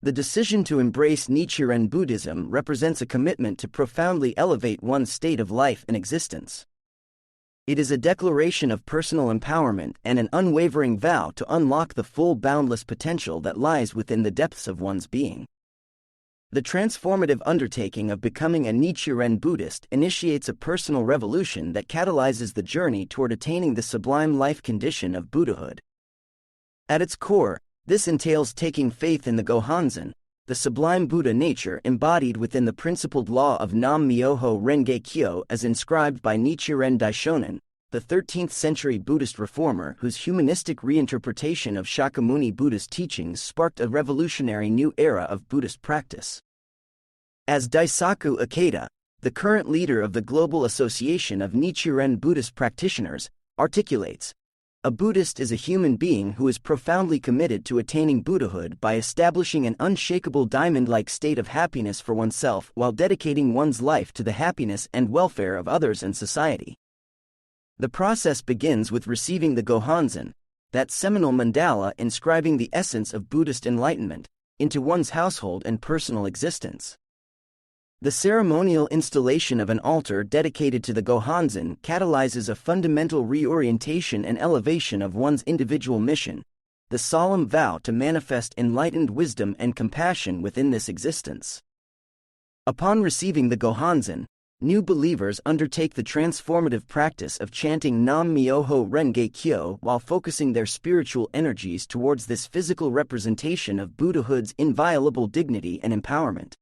The decision to embrace Nichiren Buddhism represents a commitment to profoundly elevate one's state of life and existence. It is a declaration of personal empowerment and an unwavering vow to unlock the full boundless potential that lies within the depths of one's being. The transformative undertaking of becoming a Nichiren Buddhist initiates a personal revolution that catalyzes the journey toward attaining the sublime life condition of Buddhahood. At its core, this entails taking faith in the Gohanzen, the sublime Buddha nature embodied within the principled law of Nam-myoho Renge-kyo as inscribed by Nichiren Daishonin, the 13th century Buddhist reformer whose humanistic reinterpretation of Shakyamuni Buddha's teachings sparked a revolutionary new era of Buddhist practice. As Daisaku Ikeda, the current leader of the Global Association of Nichiren Buddhist Practitioners, articulates, a Buddhist is a human being who is profoundly committed to attaining Buddhahood by establishing an unshakable diamond-like state of happiness for oneself while dedicating one's life to the happiness and welfare of others and society. The process begins with receiving the Gohanzen, that seminal mandala inscribing the essence of Buddhist enlightenment, into one's household and personal existence. The ceremonial installation of an altar dedicated to the Gohanzen catalyzes a fundamental reorientation and elevation of one's individual mission, the solemn vow to manifest enlightened wisdom and compassion within this existence. Upon receiving the Gohanzen, new believers undertake the transformative practice of chanting Nam-myoho Renge-kyo while focusing their spiritual energies towards this physical representation of Buddhahood's inviolable dignity and empowerment.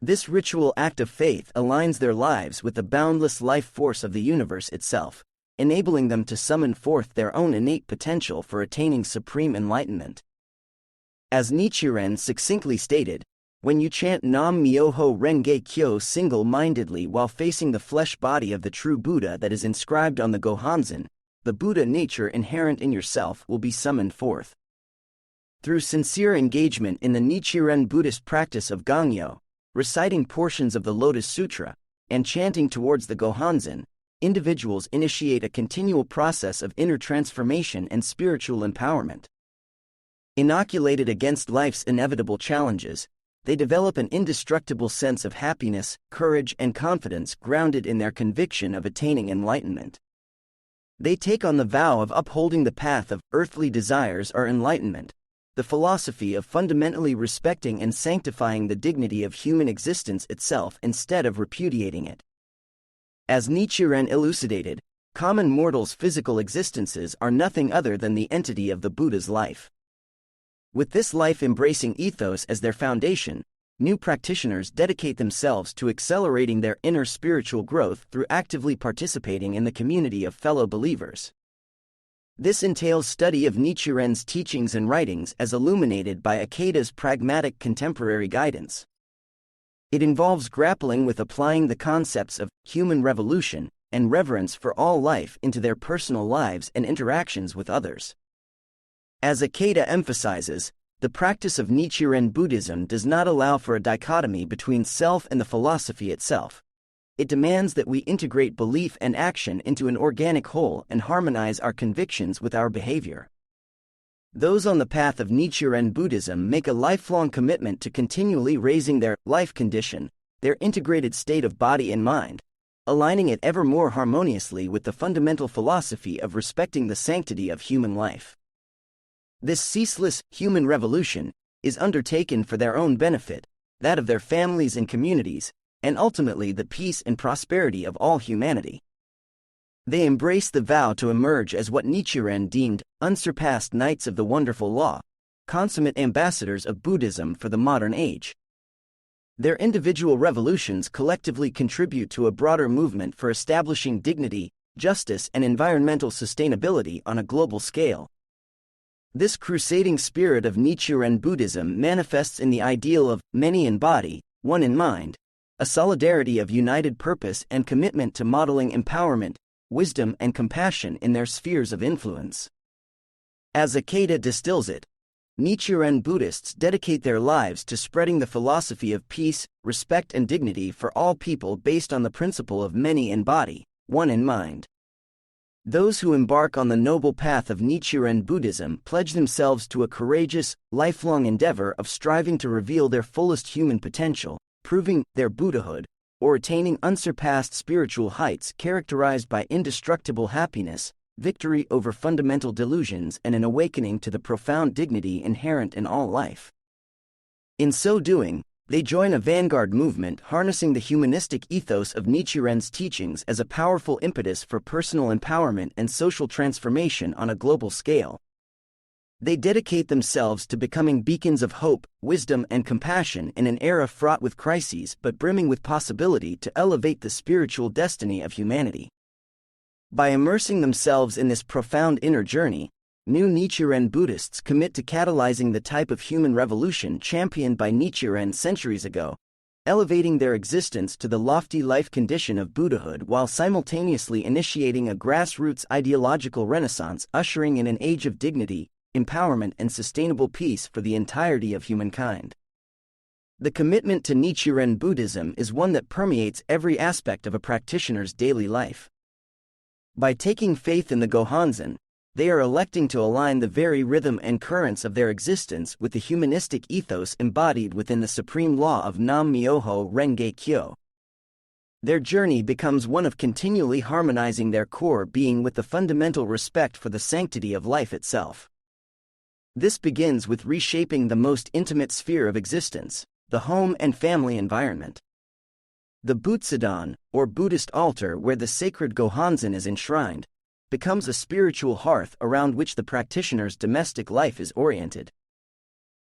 This ritual act of faith aligns their lives with the boundless life force of the universe itself, enabling them to summon forth their own innate potential for attaining supreme enlightenment. As Nichiren succinctly stated, when you chant Nam-myoho Renge-kyo single-mindedly while facing the flesh body of the true Buddha that is inscribed on the Gohanzen, the Buddha nature inherent in yourself will be summoned forth. Through sincere engagement in the Nichiren Buddhist practice of Gangyo, reciting portions of the Lotus Sutra, and chanting towards the Gohanzen, individuals initiate a continual process of inner transformation and spiritual empowerment. Inoculated against life's inevitable challenges, they develop an indestructible sense of happiness, courage, and confidence grounded in their conviction of attaining enlightenment. They take on the vow of upholding the path of earthly desires or enlightenment, the philosophy of fundamentally respecting and sanctifying the dignity of human existence itself instead of repudiating it. As Nichiren elucidated, common mortals' physical existences are nothing other than the entity of the Buddha's life. With this life-embracing ethos as their foundation, new practitioners dedicate themselves to accelerating their inner spiritual growth through actively participating in the community of fellow believers. This entails study of Nichiren's teachings and writings as illuminated by Ikeda's pragmatic contemporary guidance. It involves grappling with applying the concepts of human revolution and reverence for all life into their personal lives and interactions with others. As Ikeda emphasizes, the practice of Nichiren Buddhism does not allow for a dichotomy between self and the philosophy itself. It demands that we integrate belief and action into an organic whole and harmonize our convictions with our behavior. Those on the path of Nichiren Buddhism make a lifelong commitment to continually raising their life condition, their integrated state of body and mind, aligning it ever more harmoniously with the fundamental philosophy of respecting the sanctity of human life. This ceaseless human revolution is undertaken for their own benefit, that of their families and communities, and ultimately the peace and prosperity of all humanity. They embrace the vow to emerge as what Nichiren deemed unsurpassed knights of the wonderful law, consummate ambassadors of Buddhism for the modern age. Their individual revolutions collectively contribute to a broader movement for establishing dignity, justice, and environmental sustainability on a global scale. This crusading spirit of Nichiren Buddhism manifests in the ideal of many in body, one in mind, a solidarity of united purpose and commitment to modeling empowerment, wisdom, and compassion in their spheres of influence. As Ikeda distills it, Nichiren Buddhists dedicate their lives to spreading the philosophy of peace, respect, and dignity for all people based on the principle of many in body, one in mind. Those who embark on the noble path of Nichiren Buddhism pledge themselves to a courageous, lifelong endeavor of striving to reveal their fullest human potential, proving their Buddhahood, or attaining unsurpassed spiritual heights characterized by indestructible happiness, victory over fundamental delusions, and an awakening to the profound dignity inherent in all life. In so doing, they join a vanguard movement harnessing the humanistic ethos of Nichiren's teachings as a powerful impetus for personal empowerment and social transformation on a global scale. They dedicate themselves to becoming beacons of hope, wisdom, and compassion in an era fraught with crises but brimming with possibility to elevate the spiritual destiny of humanity. By immersing themselves in this profound inner journey, new Nichiren Buddhists commit to catalyzing the type of human revolution championed by Nichiren centuries ago, elevating their existence to the lofty life condition of Buddhahood while simultaneously initiating a grassroots ideological renaissance ushering in an age of dignity, empowerment, and sustainable peace for the entirety of humankind. The commitment to Nichiren Buddhism is one that permeates every aspect of a practitioner's daily life. By taking faith in the Gohonzon, they are electing to align the very rhythm and currents of their existence with the humanistic ethos embodied within the supreme law of Myoho Renge Kyo. Their journey becomes one of continually harmonizing their core being with the fundamental respect for the sanctity of life itself. This begins with reshaping the most intimate sphere of existence, the home and family environment. The Butsudan, or Buddhist altar where the sacred Gohonzon is enshrined, becomes a spiritual hearth around which the practitioner's domestic life is oriented.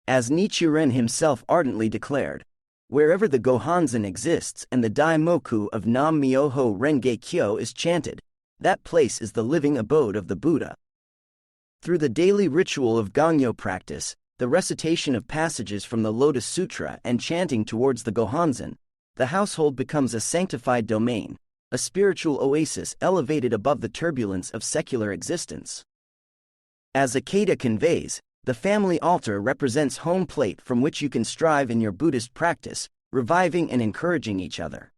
As Nichiren himself ardently declared, wherever the Gohonzon exists and the Daimoku of Nam-myoho Renge Kyo is chanted, that place is the living abode of the Buddha. Through the daily ritual of Gangyo practice, the recitation of passages from the Lotus Sutra and chanting towards the Gohonzon, the household becomes a sanctified domain, a spiritual oasis elevated above the turbulence of secular existence. As Akeda conveys, the family altar represents home plate from which you can strive in your Buddhist practice, reviving and encouraging each other.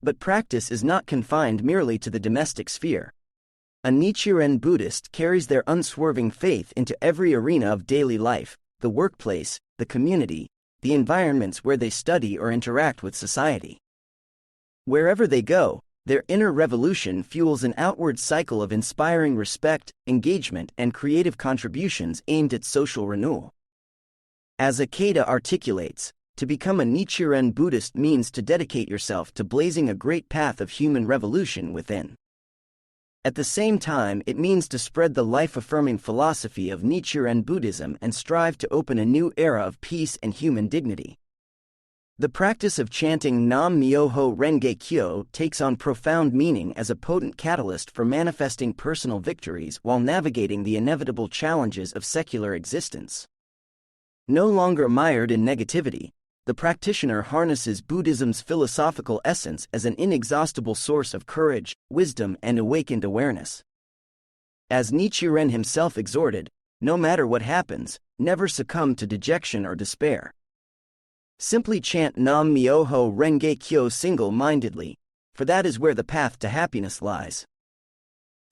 But practice is not confined merely to the domestic sphere. A Nichiren Buddhist carries their unswerving faith into every arena of daily life, the workplace, the community, the environments where they study or interact with society. Wherever they go, their inner revolution fuels an outward cycle of inspiring respect, engagement, and creative contributions aimed at social renewal. As Akeda articulates, to become a Nichiren Buddhist means to dedicate yourself to blazing a great path of human revolution within. At the same time, it means to spread the life-affirming philosophy of Nichiren Buddhism and strive to open a new era of peace and human dignity. The practice of chanting Nam-myoho Renge Kyo takes on profound meaning as a potent catalyst for manifesting personal victories while navigating the inevitable challenges of secular existence. No longer mired in negativity, the practitioner harnesses Buddhism's philosophical essence as an inexhaustible source of courage, wisdom, and awakened awareness. As Nichiren himself exhorted, no matter what happens, never succumb to dejection or despair. Simply chant Nam-myoho Renge Kyo single-mindedly, for that is where the path to happiness lies.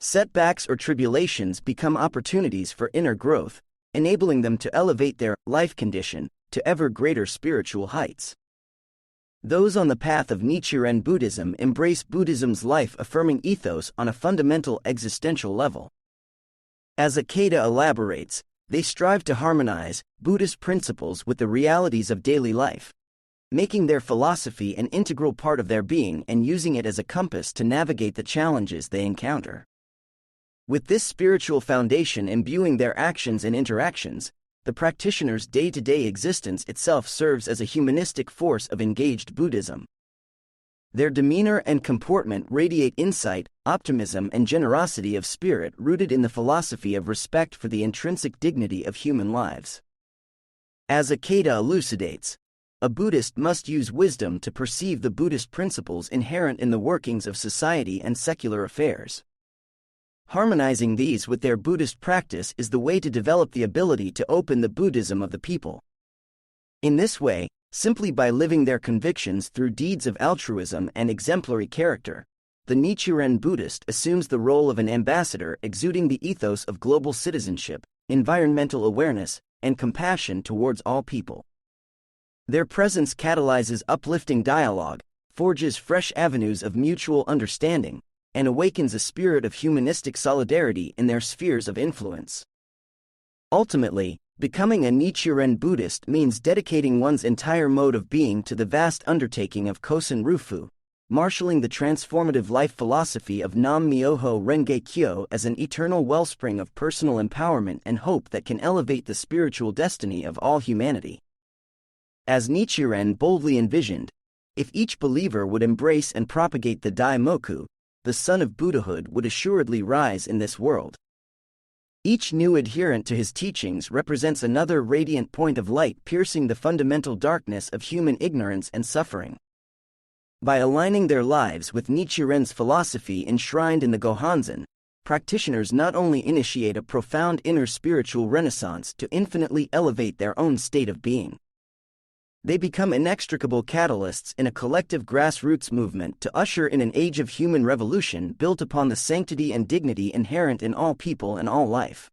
Setbacks or tribulations become opportunities for inner growth, enabling them to elevate their life condition to ever greater spiritual heights. Those on the path of Nichiren Buddhism embrace Buddhism's life-affirming ethos on a fundamental existential level. As Akeda elaborates, they strive to harmonize Buddhist principles with the realities of daily life, making their philosophy an integral part of their being and using it as a compass to navigate the challenges they encounter. With this spiritual foundation imbuing their actions and interactions, the practitioner's day-to-day existence itself serves as a humanistic force of engaged Buddhism. Their demeanor and comportment radiate insight, optimism, and generosity of spirit rooted in the philosophy of respect for the intrinsic dignity of human lives. As Akeda elucidates, a Buddhist must use wisdom to perceive the Buddhist principles inherent in the workings of society and secular affairs. Harmonizing these with their Buddhist practice is the way to develop the ability to open the Buddhism of the people. In this way, simply by living their convictions through deeds of altruism and exemplary character, the Nichiren Buddhist assumes the role of an ambassador exuding the ethos of global citizenship, environmental awareness, and compassion towards all people. Their presence catalyzes uplifting dialogue, forges fresh avenues of mutual understanding, and awakens a spirit of humanistic solidarity in their spheres of influence. Ultimately, becoming a Nichiren Buddhist means dedicating one's entire mode of being to the vast undertaking of Kosen Rufu, marshaling the transformative life philosophy of Myoho Renge as an eternal wellspring of personal empowerment and hope that can elevate the spiritual destiny of all humanity. As Nichiren boldly envisioned, if each believer would embrace and propagate the Daimoku, the sun of Buddhahood would assuredly rise in this world. Each new adherent to his teachings represents another radiant point of light piercing the fundamental darkness of human ignorance and suffering. By aligning their lives with Nichiren's philosophy enshrined in the Gohanzen, practitioners not only initiate a profound inner spiritual renaissance to infinitely elevate their own state of being. They become inextricable catalysts in a collective grassroots movement to usher in an age of human revolution built upon the sanctity and dignity inherent in all people and all life.